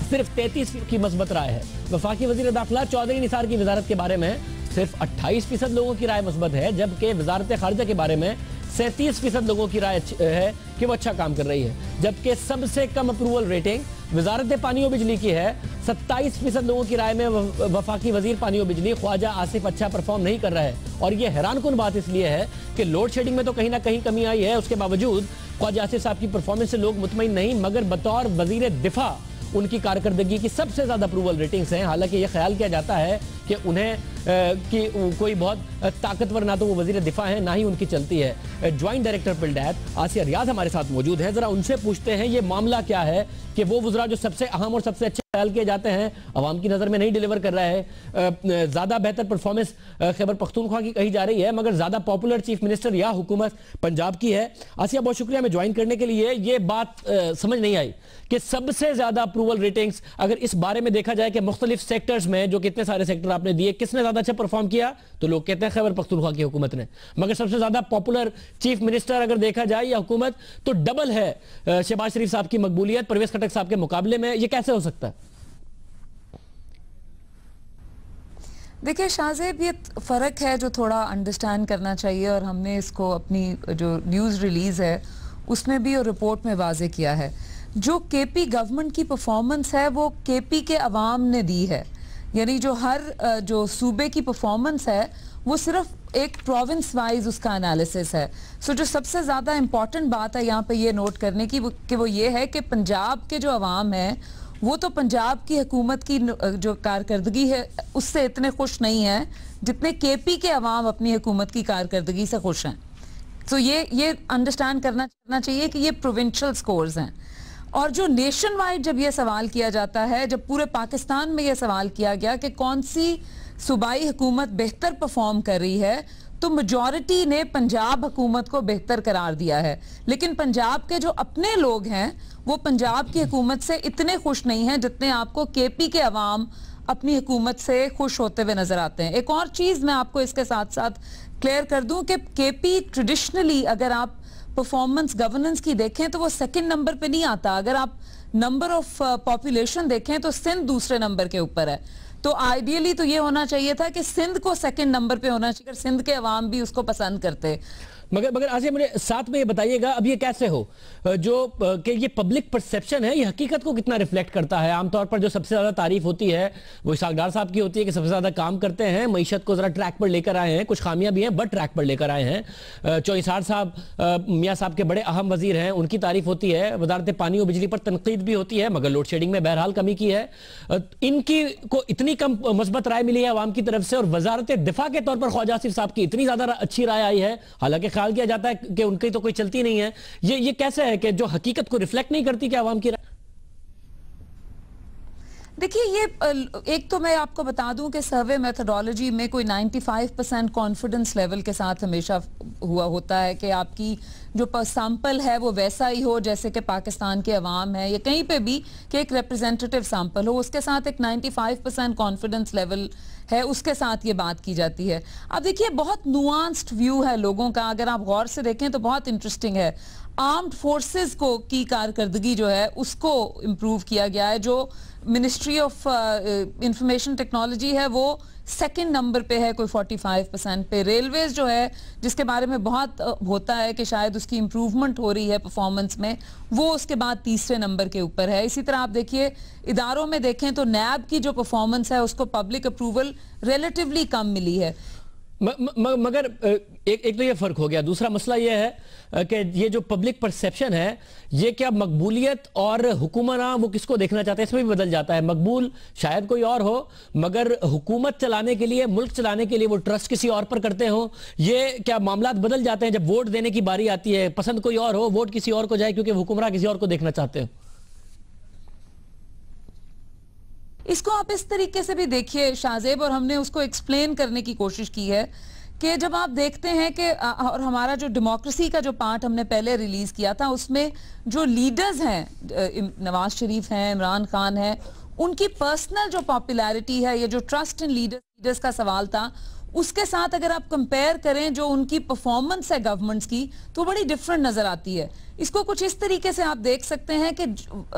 सिर्फ 33% की मस्बत राय है। वफाकी वज़ीर दाखिला चौधरी निसार की वज़ारत के बारे में सिर्फ 28% लोगों की राय मस्बत है, जबकि वज़ारत ख़ारिजा के बारे में 37% लोगों की राय है कि वो अच्छा काम कर रही है। जबकि सबसे कम अप्रूवल रेटिंग वज़ारत पानी और बिजली की है। 27% लोगों की राय में वफाकी वज़ीर पानी और बिजली ख्वाजा आसिफ अच्छा परफॉर्म नहीं कर रहा है। और ये हैरानकुन बात इसलिए है कि लोड शेडिंग में तो कहीं ना कहीं कमी आई है, उसके बावजूद ख्वाजा आसिफ साहब की परफॉर्मेंस से लोग मुतमईन नहीं, मगर बतौर वज़ीर दिफा उनकी कारकर्दगी की सबसे ज़्यादा अप्रूवल रेटिंग्स हैं। हालांकि ये ख्याल किया जाता है कि उन्हें कि कोई बहुत ताकतवर ना तो वो वज़ीर दिफा है, ना ही उनकी चलती है। ज्वाइंट डायरेक्टर पिल्डैत आसिया रियाज हमारे साथ मौजूद है, ज़रा उनसे पूछते हैं ये मामला क्या है कि वो वज़रा जो सबसे अहम और सबसे अच्छे ख्याल किए जाते हैं अवाम की नज़र में नहीं डिलीवर कर रहा है। ज़्यादा बेहतर परफॉर्मेंस खैबर पख्तूनख्वा की कही जा रही है, मगर ज़्यादा पॉपुलर चीफ मिनिस्टर या हुकूमत पंजाब की है। आसिया, बहुत शुक्रिया हमें ज्वाइन करने के लिए। ये बात समझ नहीं आई कि सबसे ज़्यादा अप्रूवल रेटिंग्स अगर इस बारे में देखा जाए कि मुख्तलिफ सेक्टर्स में, जो कितने सारे सेक्टर आपने दिए, किसने ज़्यादा अच्छा परफॉर्म किया, तो लोग कहते हैं खैबर पख्तूनख्वा की हुकूमत ने। मगर सबसे ज़्यादा पॉपुलर चीफ मिनिस्टर अगर देखा जाए या हुकूमत, तो डबल है शहबाज शरीफ साहब की मकबूलियत परवेज़ खटक साहब के मुकाबले में। ये कैसे हो सकता है? देखिए शाहजेब, ये फ़र्क है जो थोड़ा अंडरस्टैंड करना चाहिए, और हमने इसको अपनी जो न्यूज़ रिलीज़ है उसमें भी और रिपोर्ट में वाज़े किया है। जो केपी गवर्नमेंट की परफॉर्मेंस है वो केपी के अवाम ने दी है, यानी जो हर जो सूबे की परफॉर्मेंस है वो सिर्फ एक प्रोविंस वाइज उसका एनालिसिस है। सो जो सबसे ज़्यादा इम्पॉर्टेंट बात है यहाँ पे ये नोट करने की कि वो ये है कि पंजाब के जो अवाम है वो तो पंजाब की हुकूमत की जो कारकर्दगी है उससे इतने खुश नहीं है जितने केपी के अवाम अपनी हुकूमत की कारकर्दगी से खुश हैं। तो ये अंडरस्टैंड करना चाहिए कि ये प्रोविंशियल स्कोर्स हैं। और जो नेशन वाइड जब ये सवाल किया जाता है, जब पूरे पाकिस्तान में ये सवाल किया गया कि कौन सी सूबाई हुकूमत बेहतर परफॉर्म कर रही है, तो मेजॉरिटी ने पंजाब हुकूमत को बेहतर करार दिया है। लेकिन पंजाब के जो अपने लोग हैं वो पंजाब की हुकूमत से इतने खुश नहीं हैं जितने आपको केपी के अवाम अपनी हुकूमत से खुश होते हुए नजर आते हैं। एक और चीज़ मैं आपको इसके साथ साथ क्लियर कर दूं कि केपी ट्रेडिशनली अगर आप परफॉर्मेंस गवर्नेंस की देखें तो वो सेकंड नंबर पे नहीं आता। अगर आप नंबर ऑफ पॉपुलेशन देखें तो सिंध दूसरे नंबर के ऊपर है। तो आइडियली तो ये होना चाहिए था कि सिंध को सेकंड नंबर पे होना चाहिए, सिंध के अवाम भी उसको पसंद करते। मगर आसिया, मुझे साथ में ये बताइएगा, अब ये कैसे हो जो कि ये पब्लिक परसेप्शन है, ये हकीकत को कितना रिफ्लेक्ट करता है? आमतौर पर जो सबसे ज़्यादा तारीफ होती है वो इसहाक़ डार साहब की होती है कि सबसे ज़्यादा काम करते हैं, मईशत को ज़रा ट्रैक पर लेकर आए हैं, कुछ खामियां भी हैं बट ट्रैक पर लेकर आए हैं। चौईसार साहब मियाँ साहब के बड़े अहम वजीर हैं, उनकी तारीफ होती है। वजारत पानी और बिजली पर तनकीद भी होती है, मगर लोड शेडिंग में बहरहाल कमी की है। इनकी को इतनी कम मस्बत राय मिली है अवाम की तरफ से, और वजारत दिफा के तौर पर ख्वाजा आसिफ साहब की इतनी ज़्यादा अच्छी राय आई है, हालांकि ख्याल किया जाता है कि उनकी तो कोई चलती नहीं है। ये कैसे है कि जो हकीकत को रिफ्लेक्ट नहीं करती कि आवाम की राय? देखिए, ये एक तो मैं आपको बता दूं कि सर्वे मेथोडोलॉजी में कोई 95% कॉन्फिडेंस लेवल के साथ हमेशा हुआ होता है कि आपकी जो सैंपल है वो वैसा ही हो जैसे कि पाकिस्तान के अवाम है या कहीं पे भी कि एक रिप्रेजेंटेटिव सैंपल हो, उसके साथ एक 95% कॉन्फिडेंस लेवल है, उसके साथ ये बात की जाती है। अब देखिए, बहुत नुआंस्ड व्यू है लोगों का, अगर आप गौर से देखें तो बहुत इंटरेस्टिंग है। आर्म्ड फोर्सेस को की कारकर्दगी जो है उसको इम्प्रूव किया गया है। जो मिनिस्ट्री ऑफ इंफॉर्मेशन टेक्नोलॉजी है वो सेकंड नंबर पे है, कोई 45% पे। रेलवेज जो है जिसके बारे में बहुत होता है कि शायद उसकी इम्प्रूवमेंट हो रही है परफॉर्मेंस में, वो उसके बाद तीसरे नंबर के ऊपर है। इसी तरह आप देखिए इदारों में देखें तो नैब की जो परफॉर्मेंस है उसको पब्लिक अप्रूवल रिलेटिवली कम मिली है। मगर एक तो ये फर्क हो गया, दूसरा मसला ये है कि ये जो पब्लिक परसेप्शन है, ये क्या मकबूलियत और हुक्मरान वो किसको देखना चाहते हैं, इसमें भी बदल जाता है। मकबूल शायद कोई और हो, मगर हुकूमत चलाने के लिए, मुल्क चलाने के लिए वो ट्रस्ट किसी और पर करते हो। ये क्या मामलात बदल जाते हैं जब वोट देने की बारी आती है, पसंद कोई और हो, वोट किसी और को जाए क्योंकि हुक्मरान किसी और को देखना चाहते हो। इसको आप इस तरीके से भी देखिए शाहजेब, और हमने उसको एक्सप्लेन करने की कोशिश की है कि जब आप देखते हैं कि और हमारा जो डेमोक्रेसी का जो पार्ट हमने पहले रिलीज किया था, उसमें जो लीडर्स हैं, नवाज शरीफ हैं, इमरान खान है, उनकी पर्सनल जो पॉपुलैरिटी है, ये जो ट्रस्ट इन लीडर्स का सवाल था, उसके साथ अगर आप कंपेयर करें जो उनकी परफॉर्मेंस है गवर्नमेंट्स की, तो बड़ी डिफरेंट नजर आती है। इसको कुछ इस तरीके से आप देख सकते हैं कि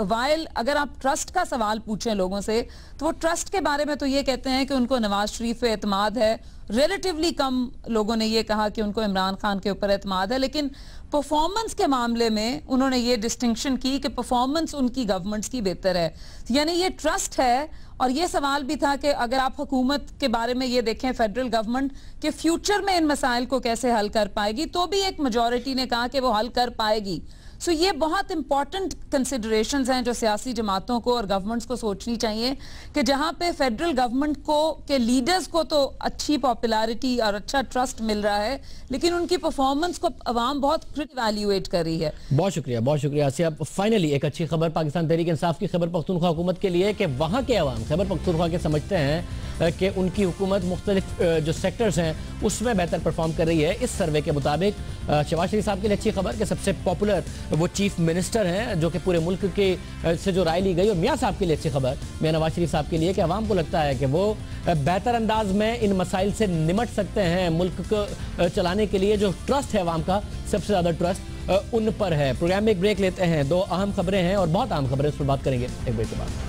वाइल अगर आप ट्रस्ट का सवाल पूछें लोगों से, तो वो ट्रस्ट के बारे में तो ये कहते हैं कि उनको नवाज शरीफ पे एतमाद है, रिलेटिवली कम लोगों ने ये कहा कि उनको इमरान खान के ऊपर एतमाद है, लेकिन परफॉर्मेंस के मामले में उन्होंने ये डिस्टिंक्शन की कि परफॉर्मेंस उनकी गवर्नमेंट्स की बेहतर है। यानी ये ट्रस्ट है। और ये सवाल भी था कि अगर आप हुकूमत के बारे में ये देखें, फेडरल गवर्नमेंट के फ्यूचर में इन मसाइल को कैसे हल कर पाएगी, तो भी एक मेजॉरिटी ने कहा कि वो हल कर पाएगी। सो ये बहुत इंपॉर्टेंट कंसिडरेशंस हैं जो सियासी जमातों को और गवर्नमेंट्स को सोचनी चाहिए कि जहां पे फेडरल गवर्नमेंट को के लीडर्स को तो अच्छी पॉपुलैरिटी और अच्छा ट्रस्ट मिल रहा है, लेकिन उनकी परफॉर्मेंस को अवाम बहुत इवैल्यूएट कर रही है। बहुत शुक्रिया आसिया। फाइनली एक अच्छी खबर पाकिस्तान तहरीक इंसाफ की खैबर पख्तूनख्वा हुकूमत के लिए कि वहां के अवाम खैबर पख्तूनख्वा के समझते हैं कि उनकी हुकूमत मुख्तलिफ जो सेक्टर्स हैं उसमें बेहतर परफॉर्म कर रही है। इस सर्वे के मुताबिक शहबाज शरीफ साहब के लिए अच्छी खबर कि सबसे पॉपुलर वो चीफ मिनिस्टर हैं जो कि पूरे मुल्क के से जो राय ली गई। और मियाँ साहब के लिए अच्छी खबर, मियाँ नवाज शरीफ साहब के लिए, कि अवाम को लगता है कि वो बेहतर अंदाज में इन मसाइल से निमट सकते हैं। मुल्क को चलाने के लिए जो ट्रस्ट है अवाम का, सबसे ज़्यादा ट्रस्ट उन पर है। प्रोग्राम में एक ब्रेक लेते हैं, दो अहम खबरें हैं और बहुत अहम खबरें, उस पर बात करेंगे एक ब्रेक के बाद।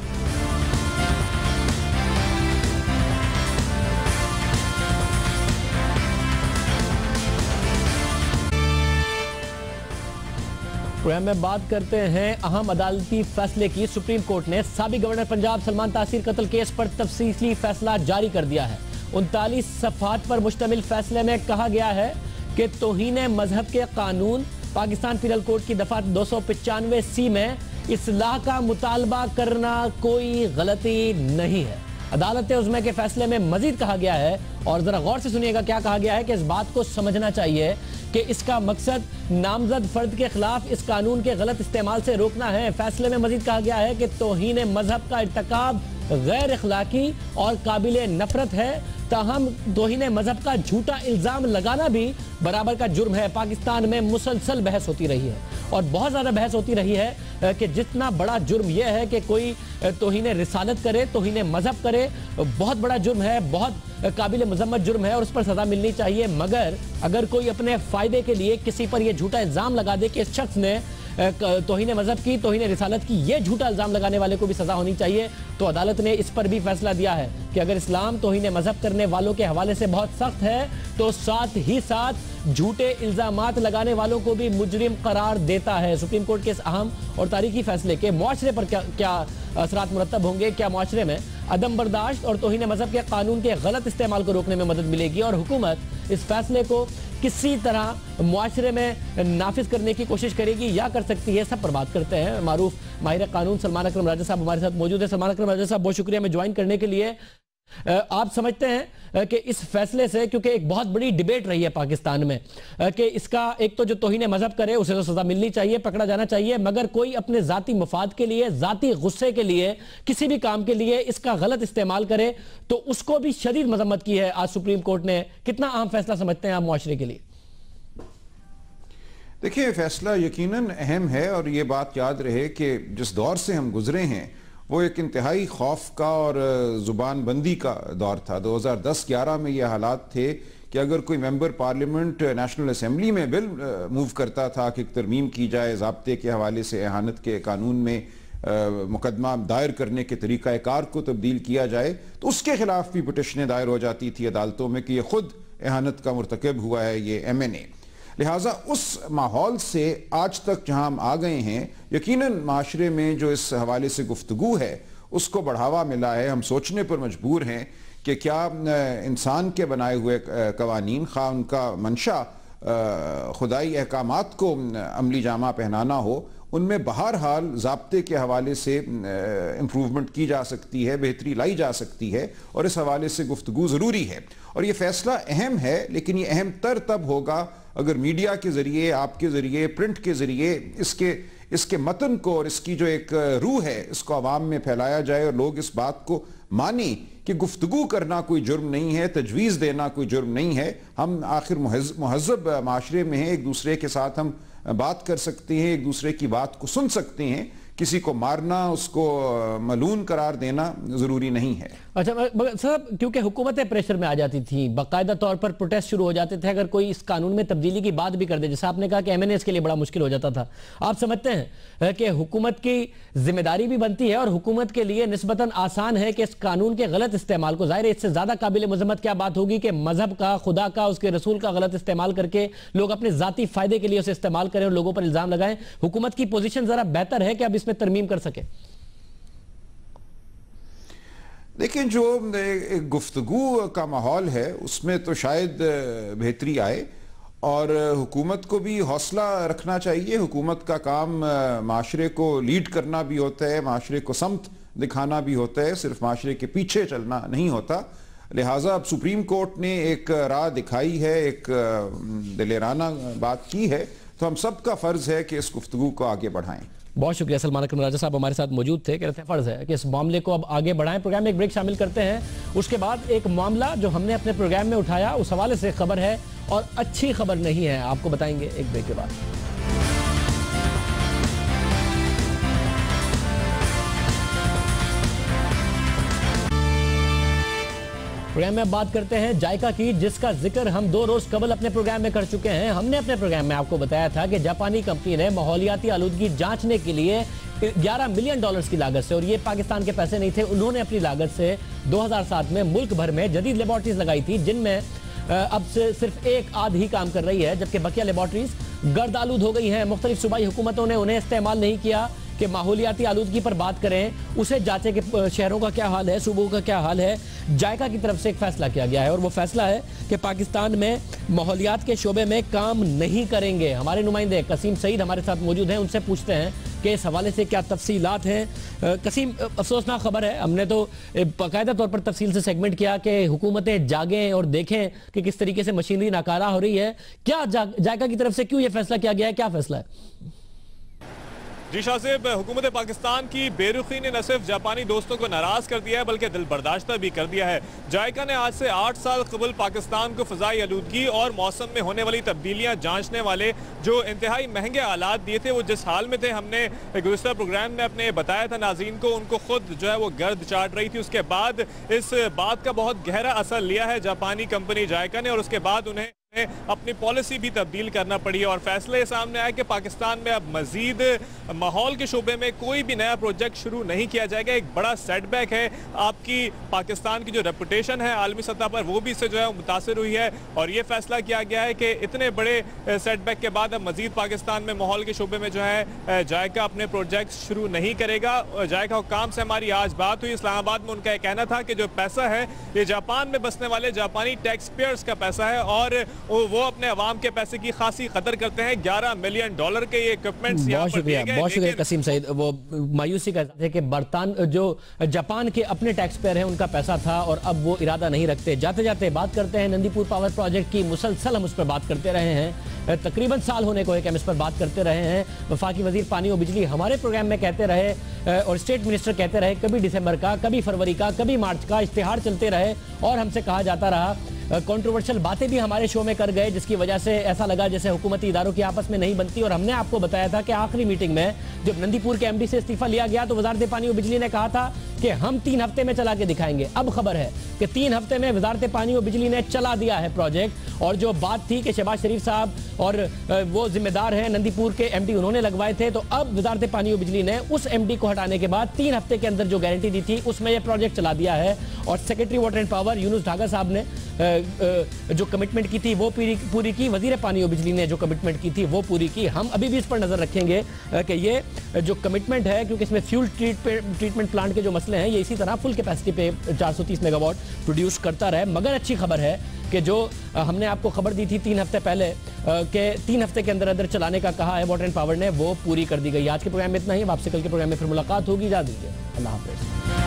प्रोग्राम में बात करते हैं अहम अदालती फैसले की। सुप्रीम कोर्ट ने साबिक गवर्नर पंजाब सलमान तासीर कत्ल केस पर तफसीली फैसला जारी कर दिया है। 39 सफ़हात पर मुश्तमिल फैसले में कहा गया है कि तौहीन मजहब के कानून पाकिस्तान पिनल कोड की दफा 295C में इस्लाह का मुतालबा करना कोई गलती नहीं है। अदालत उज़्मा के फैसले में मजीद कहा गया है, और जरा गौर से सुनिएगा क्या कहा गया है, कि इस बात को समझना चाहिए कि इसका मकसद नामजद फर्द के खिलाफ इस कानून के गलत इस्तेमाल से रोकना है। फैसले में मजीद कहा गया है कि तौहीन मजहब का इर्तिकाब गैर अखलाकी और काबिल नफरत है, ताहम तौहीन मजहब का झूठा इल्ज़ाम लगाना भी बराबर का जुर्म है। पाकिस्तान में मुसलसल बहस होती रही है और बहुत ज़्यादा बहस होती रही है कि जितना बड़ा जुर्म यह है कि कोई तौहीन रिसालत करे, तौहीन मजहब करे, बहुत बड़ा जुर्म है, बहुत काबिल मजम्मत जुर्म है और उस पर सज़ा मिलनी चाहिए। मगर अगर कोई अपने फ़ायदे के लिए किसी पर यह झूठा इल्ज़ाम लगा दे कि इस शख्स ने तौहीन मजहब की, तौहीन रिसालत की, ये झूठा इल्ज़ाम लगाने वाले को भी सज़ा होनी चाहिए। तो अदालत ने इस पर भी फैसला दिया है कि अगर इस्लाम तौहीन मजहब करने वालों के हवाले से बहुत सख्त है, तो साथ ही साथ झूठे इल्ज़ामात लगाने वालों को भी मुजरिम करार देता है। सुप्रीम कोर्ट के इस अहम और तारीखी फैसले के मुआशरे पर क्या असरात मुरतब होंगे, क्या मुआशरे में अदम बर्दाश्त और तौहीन मजहब के कानून के गलत इस्तेमाल को रोकने में मदद मिलेगी, और हुकूमत इस फैसले को किसी तरह मुआशरे में नाफिज करने की कोशिश करेगी या कर सकती है, सब पर बात करते हैं। मारूफ माहिर कानून सलमान अकरम राजा साहब हमारे साथ मौजूद है। सलमान अकरम राजा साहब, बहुत शुक्रिया हमें ज्वाइन करने के लिए। आप समझते हैं कि इस फैसले से, क्योंकि एक बहुत बड़ी डिबेट रही है पाकिस्तान में कि इसका एक तो जो तौहीन मजहब करे उसे तो सजा मिलनी चाहिए, पकड़ा जाना चाहिए, मगर कोई अपने जाती मफाद के लिए, जाती गुस्से के लिए, किसी भी काम के लिए इसका गलत इस्तेमाल करे तो उसको भी शदीद मजम्मत की है आज सुप्रीम कोर्ट ने। कितना अहम फैसला समझते हैं आप मुआशरे के लिए? देखिए, फैसला यकीनन अहम है और ये बात याद रहे कि जिस दौर से हम गुजरे हैं वो एक इंतहाई खौफ का और ज़ुबान बंदी का दौर था। 2010-11 में ये हालात थे कि अगर कोई मेंबर पार्लियामेंट नेशनल असेंबली में बिल मूव करता था कि तरमीम की जाए, ज़ाब्ते के हवाले से एहानत के कानून में मुकदमा दायर करने के तरीक़ाकार को तब्दील किया जाए, तो उसके खिलाफ भी पिटिशनें दायर हो जाती थी अदालतों में कि ये खुद एहानत का मुर्तकब हुआ है ये MNA। लिहाजा उस माहौल से आज तक जहां हम आ गए हैं, यकीनन माशरे में जो इस हवाले से गुफ्तगू है उसको बढ़ावा मिला है। हम सोचने पर मजबूर हैं कि क्या इंसान के बनाए हुए कवानीन खा उनका मंशा खुदाई अहकामात को अमली जामा पहनाना हो, उनमें बहरहाल ज़ाब्ते के हवाले से इम्प्रूवमेंट की जा सकती है, बेहतरी लाई जा सकती है, और इस हवाले से गुफ्तगू ज़रूरी है। और ये फ़ैसला अहम है, लेकिन ये अहम तर तब होगा अगर मीडिया के ज़रिए, आपके ज़रिए, प्रिंट के ज़रिए इसके मतन को और इसकी जो एक रूह है इसको आवाम में फैलाया जाए और लोग इस बात को माने कि गुफ्तगू करना कोई जुर्म नहीं है, तजवीज़ देना कोई जुर्म नहीं है। हम आखिर महज़ब माशरे में हैं, एक दूसरे के साथ हम बात कर सकते हैं, एक दूसरे की बात को सुन सकते हैं। किसी को मारना, उसको मलून करार देना ज़रूरी नहीं है। अच्छा साहब, क्योंकि हुकूमतें प्रेशर में आ जाती थी, बाकायदा तौर पर प्रोटेस्ट शुरू हो जाते थे अगर कोई इस कानून में तब्दीली की बात भी कर दे, जैसे आपने कहा कि एमएनएस के लिए बड़ा मुश्किल हो जाता था। आप समझते हैं कि हुकूमत की जिम्मेदारी भी बनती है और हुकूमत के लिए निस्बतन आसान है कि इस कानून के गलत इस्तेमाल को, जाहिर है इससे ज्यादा काबिल मजम्मत क्या बात होगी कि मजहब का, खुदा का, उसके रसूल का गलत इस्तेमाल करके लोग अपने जाती फायदे के लिए उसे इस्तेमाल करें और लोगों पर इल्जाम लगाएं। हुकूमत की पोजीशन जरा बेहतर है कि अब इसमें तरमीम कर सके। लेकिन जो एक गुफ्तगू का माहौल है उसमें तो शायद बेहतरी आए, और हुकूमत को भी हौसला रखना चाहिए। हुकूमत का काम माशरे को लीड करना भी होता है, माशरे को समत दिखाना भी होता है, सिर्फ माशरे के पीछे चलना नहीं होता। लिहाजा अब सुप्रीम कोर्ट ने एक राह दिखाई है, एक दिलेराना बात की है, तो हम सबका फ़र्ज़ है कि इस गुफ्तगू को आगे बढ़ाएं। बहुत शुक्रिया। सलमान अकरम राजा साहब हमारे साथ मौजूद थे, कहते हैं फ़र्ज़ है कि इस मामले को अब आगे बढ़ाएं। प्रोग्राम में एक ब्रेक शामिल करते हैं, उसके बाद एक मामला जो हमने अपने प्रोग्राम में उठाया उस हवाले से खबर है और अच्छी खबर नहीं है, आपको बताएंगे एक ब्रेक के बाद। प्रोग्राम में बात करते हैं जायका की, जिसका जिक्र हम 2 रोज कबल अपने प्रोग्राम में कर चुके हैं। हमने अपने प्रोग्राम में आपको बताया था कि जापानी कंपनी ने माहौलियाती आलूदगी जांचने के लिए $11 मिलियन की लागत से, और ये पाकिस्तान के पैसे नहीं थे, उन्होंने अपनी लागत से 2007 में मुल्क भर में जदीद लेबॉर्ट्रीज लगाई थी, जिनमें अब से सिर्फ एक आध ही काम कर रही है, जबकि बकिया लेबॉर्ट्रीज गर्द आलूद हो गई हैं। मुख्तलिफ सूबाई हुकूमतों ने उन्हें इस्तेमाल नहीं किया कि माहौलियाती आलूदगी पर बात करें, उसे जांचे कि शहरों का क्या हाल है, सूबों का क्या हाल है। जायका की तरफ से एक फैसला किया गया है और वो फैसला है कि पाकिस्तान में माहौलियात के शोबे में काम नहीं करेंगे। हमारे नुमाइंदे कसीम सईद हमारे साथ मौजूद हैं, उनसे पूछते हैं कि इस हवाले से क्या तफसीलात हैं। कसीम, अफसोसनाक खबर है, हमने तो बाकायदा तौर पर तफसील से सेगमेंट किया कि हुकूमतें जागें और देखें कि किस तरीके से मशीनरी नाकारा हो रही है। क्या जायका की तरफ से क्यों ये फैसला किया गया है, क्या फैसला है? जी शाहजेब, हुकूमत पाकिस्तान की बेरुखी ने न सिर्फ जापानी दोस्तों को नाराज कर दिया है बल्कि दिल बर्दाश्ता भी कर दिया है। जायका ने आज से 8 साल कबल पाकिस्तान को फ़ज़ाई आलूदगी और मौसम में होने वाली तब्दीलियां जांचने वाले जो इंतहाई महंगे आलात दिए थे, वो जिस हाल में थे, हमने गुज़िश्ता प्रोग्राम में अपने बताया था नाज़रीन को, उनको खुद जो है वो गर्द चाट रही थी। उसके बाद इस बात का बहुत गहरा असर लिया है जापानी कंपनी जायका ने, और उसके बाद उन्हें अपनी पॉलिसी भी तब्दील करना पड़ी और फैसले सामने आए कि पाकिस्तान में अब मजीद माहौल के शोबे में कोई भी नया प्रोजेक्ट शुरू नहीं किया जाएगा। एक बड़ा सेटबैक है, आपकी पाकिस्तान की जो रेपुटेशन है आलमी सतह पर वो भी इससे जो है मुतासिर हुई है, और ये फैसला किया गया है कि इतने बड़े सेटबैक के बाद अब मजीद पाकिस्तान में माहौल के शोबे में जो है जायका अपने प्रोजेक्ट शुरू नहीं करेगा। जायका हुक्काम से हमारी आज बात हुई, इस्लामाबाद में उनका कहना था कि जो पैसा है ये जापान में बसने वाले जापानी टैक्स पेयर्स का पैसा है और वो अपने अवाम के पैसे की खासी कदर करते हैं। $11 मिलियन के ये इक्विपमेंट्स बहुत शुक्रिया कसीम सईद। वो मायूसी का है कि जो जापान के अपने टैक्स पेयर हैं उनका पैसा था और अब वो इरादा नहीं रखते। जाते जाते बात करते हैं नंदीपुर पावर प्रोजेक्ट की, मुसलसल हम उस पर बात करते रहे हैं, तकरीबन साल होने को है कि हम इस पर बात करते रहे हैं। वफाकी वजीर पानी और बिजली हमारे प्रोग्राम में कहते रहे और स्टेट मिनिस्टर कहते रहे, कभी दिसंबर का, कभी फरवरी का, कभी मार्च का इश्तिहार चलते रहे और हमसे कहा जाता रहा। कंट्रोवर्शियल बातें भी हमारे शो में कर गए, जिसकी वजह से ऐसा लगा जैसे हुकूमती इदारों की आपस में नहीं बनती। और हमने आपको बताया था कि आखिरी मीटिंग में जब नंदीपुर के एमडी से इस्तीफा लिया गया तो वजारत पानी और बिजली ने कहा था कि हम 3 हफ्ते में चला के दिखाएंगे। अब खबर है कि 3 हफ्ते में वजारत पानी और बिजली ने चला दिया है प्रोजेक्ट, और जो बात थी कि शहबाज शरीफ साहब और वो जिम्मेदार हैं नंदीपुर के एमडी, उन्होंने लगवाए थे, तो अब वजारत पानी और बिजली ने उस एमडी को हटाने के बाद 3 हफ्ते के अंदर जो गारंटी दी थी उसमें यह प्रोजेक्ट चला दिया है। और secretary water and power Yunus Dhaka साहब ने जो कमिटमेंट की थी वो पूरी की, वजीर पानी और बिजली ने जो कमिटमेंट की थी वो पूरी की। हम अभी भी इस पर नजर रखेंगे कि ये जो कमिटमेंट है, क्योंकि इसमें फ्यूल ट्रीटमेंट प्लांट के जो मसले मसले हैं, ये इसी तरह फुल कैपेसिटी पे 430 मेगावाट प्रोड्यूस करता रहे। मगर अच्छी खबर है कि जो हमने आपको खबर दी थी 3 हफ्ते पहले के 3 हफ्ते के अंदर अंदर चलाने का कहा है वाटर एंड पावर ने, वो पूरी कर दी गई। आज के प्रोग्राम में इतना ही, आपसे कल के प्रोग्राम में फिर मुलाकात होगी। इजाज़त दीजिए, अल्लाह हाफ़िज़।